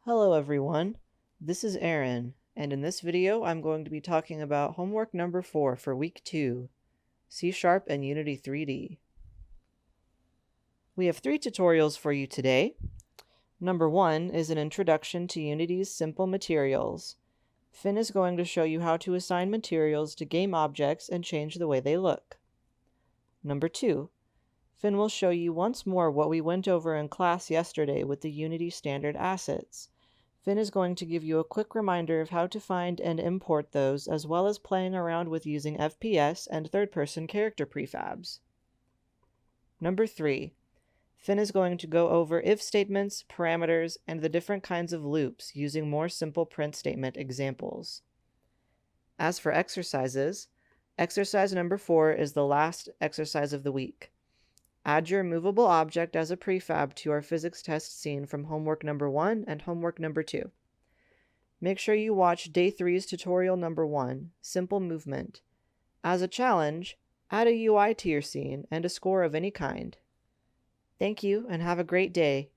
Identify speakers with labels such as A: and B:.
A: Hello everyone, this is Aaron, and in this video I'm going to be talking about homework number 4 for week 2, C# and Unity3D. We have 3 tutorials for you today. Number 1 is an introduction to Unity's simple materials. Finn is going to show you how to assign materials to game objects and change the way they look. Number 2, Finn will show you once more what we went over in class yesterday with the Unity standard assets. Finn is going to give you a quick reminder of how to find and import those, as well as playing around with using FPS and third-person character prefabs. Number 3, Finn is going to go over if statements, parameters, and the different kinds of loops using more simple print statement examples. As for exercises, exercise number 4 is the last exercise of the week. Add your movable object as a prefab to our physics test scene from homework number 1 and homework number 2. Make sure you watch day 3's tutorial number 1, Simple Movement. As a challenge, add a UI to your scene and a score of any kind. Thank you and have a great day.